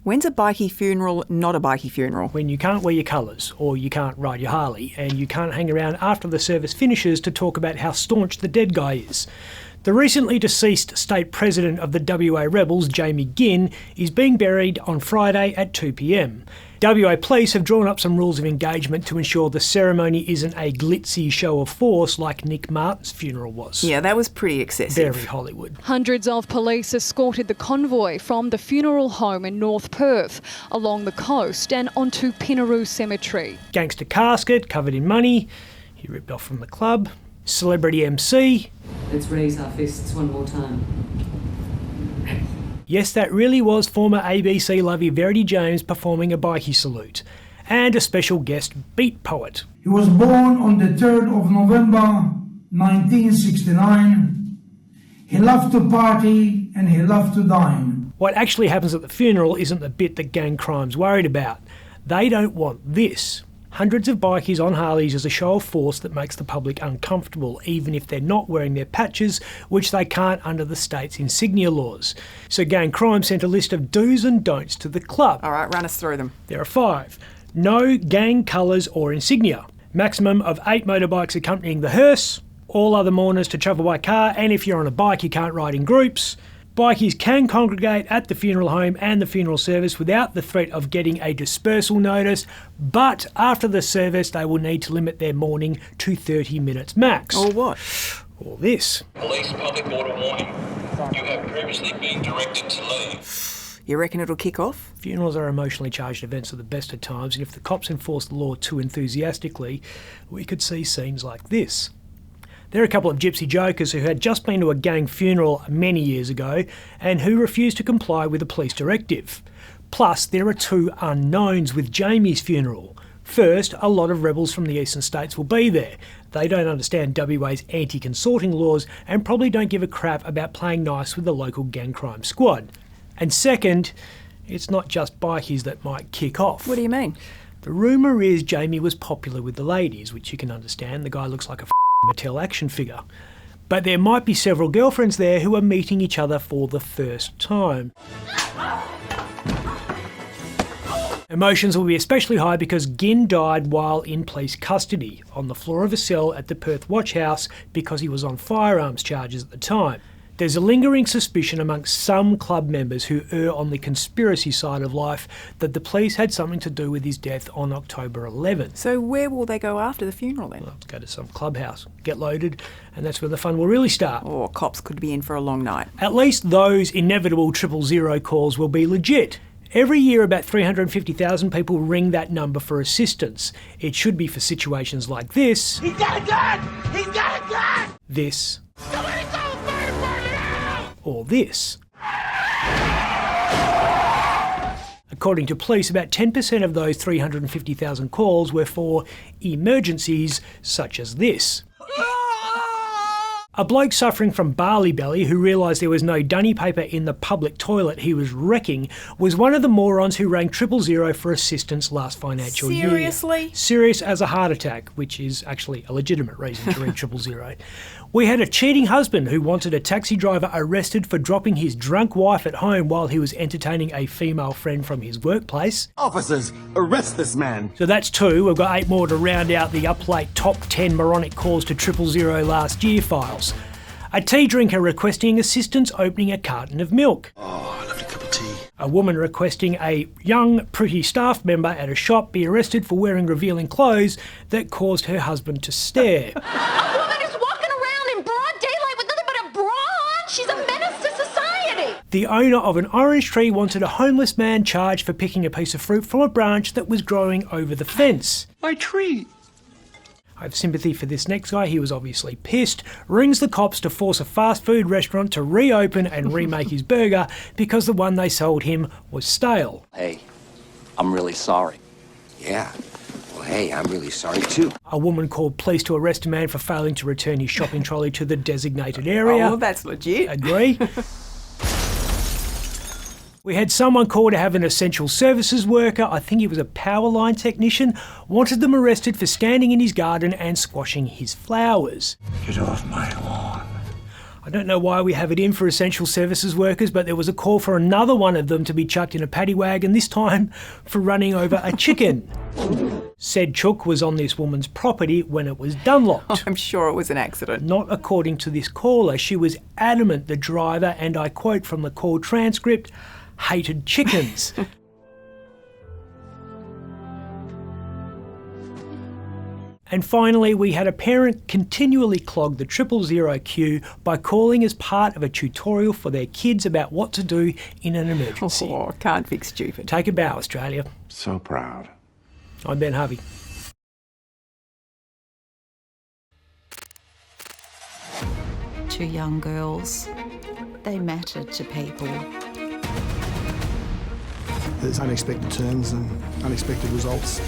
When's a bikie funeral not a bikie funeral? When you can't wear your colours, or you can't ride your Harley, and you can't hang around after the service finishes to talk about how staunch the dead guy is. The recently deceased state president of the WA Rebels, Jamie Ginn, is being buried on Friday at 2 p.m. WA Police have drawn up some rules of engagement to ensure the ceremony isn't a glitzy show of force like Nick Martin's funeral was. Yeah, that was pretty excessive. Very Hollywood. Hundreds of police escorted the convoy from the funeral home in North Perth, along the coast and onto Pinaroo Cemetery. Gangster casket covered in money. He ripped off from the club. Celebrity MC. Let's raise our fists one more time. Yes, that really was former ABC lovey Verity James performing a bikie salute. And a special guest beat poet. He was born on the 3rd of November 1969. He loved to party and he loved to dine. What actually happens at the funeral isn't the bit that gang crime's worried about. They don't want this. Hundreds of bikies on Harleys is a show of force that makes the public uncomfortable, even if they're not wearing their patches, which they can't under the state's insignia laws. So Gang Crime sent a list of do's and don'ts to the club. All right, run us through them. There are 5. No gang colours or insignia. Maximum of 8 motorbikes accompanying the hearse. All other mourners to travel by car, and if you're on a bike, you can't ride in groups. Bikies can congregate at the funeral home and the funeral service without the threat of getting a dispersal notice, but after the service they will need to limit their mourning to 30 minutes max. Or what? Or this. Police public order warning. You have previously been directed to leave. You reckon it'll kick off? Funerals are emotionally charged events at the best of times, and if the cops enforce the law too enthusiastically, we could see scenes like this. There are a couple of gypsy jokers who had just been to a gang funeral many years ago and who refused to comply with a police directive. Plus, there are 2 unknowns with Jamie's funeral. First, a lot of rebels from the eastern states will be there. They don't understand WA's anti-consorting laws and probably don't give a crap about playing nice with the local gang crime squad. And second, it's not just bikies that might kick off. What do you mean? The rumour is Jamie was popular with the ladies, which you can understand. The guy looks like a Mattel action figure. But there might be several girlfriends there who are meeting each other for the first time. Emotions will be especially high because Ginn died while in police custody on the floor of a cell at the Perth Watch House because he was on firearms charges at the time. There's a lingering suspicion amongst some club members who err on the conspiracy side of life that the police had something to do with his death on October 11th. So where will they go after the funeral then? Well, go to some clubhouse, get loaded, and that's where the fun will really start. Or cops could be in for a long night. At least those inevitable 000 calls will be legit. Every year about 350,000 people ring that number for assistance. It should be for situations like this. He's got a gun! He's got a gun! This. Somebody call the fire department now! Or this. According to police, about 10% of those 350,000 calls were for emergencies such as this. A bloke suffering from barley belly who realised there was no dunny paper in the public toilet he was wrecking was one of the morons who rang 000 for assistance last financial year. Seriously? Serious as a heart attack, which is actually a legitimate reason to ring 000. We had a cheating husband who wanted a taxi driver arrested for dropping his drunk wife at home while he was entertaining a female friend from his workplace. Officers, arrest this man. So that's 2. We've got 8 more to round out the up-late top 10 moronic calls to 000 last year files. A tea drinker requesting assistance opening a carton of milk. Oh, lovely cup of tea. A woman requesting a young, pretty staff member at a shop be arrested for wearing revealing clothes that caused her husband to stare. A woman is walking around in broad daylight with nothing but a bra on. She's a menace to society. The owner of an orange tree wanted a homeless man charged for picking a piece of fruit from a branch that was growing over the fence. My tree. I have sympathy for this next guy. He was obviously pissed, rings the cops to force a fast food restaurant to reopen and remake his burger because the one they sold him was stale. Hey, I'm really sorry. Yeah. Well, hey, I'm really sorry too. A woman called police to arrest a man for failing to return his shopping trolley to the designated area. Oh, well, that's legit. Agree. We had someone call to have an essential services worker, I think he was a power line technician, wanted them arrested for standing in his garden and squashing his flowers. Get off my lawn. I don't know why we have it in for essential services workers, but there was a call for another one of them to be chucked in a paddy wagon, this time for running over a chicken. Said chook was on this woman's property when it was dunlocked. I'm sure it was an accident. Not according to this caller. She was adamant the driver, and I quote from the call transcript, hated chickens. And finally, we had a parent continually clog the 000 queue by calling as part of a tutorial for their kids about what to do in an emergency. Oh, can't fix stupid. Take a bow, Australia. So proud. I'm Ben Harvey. Two young girls, they mattered to people. There's unexpected turns and unexpected results.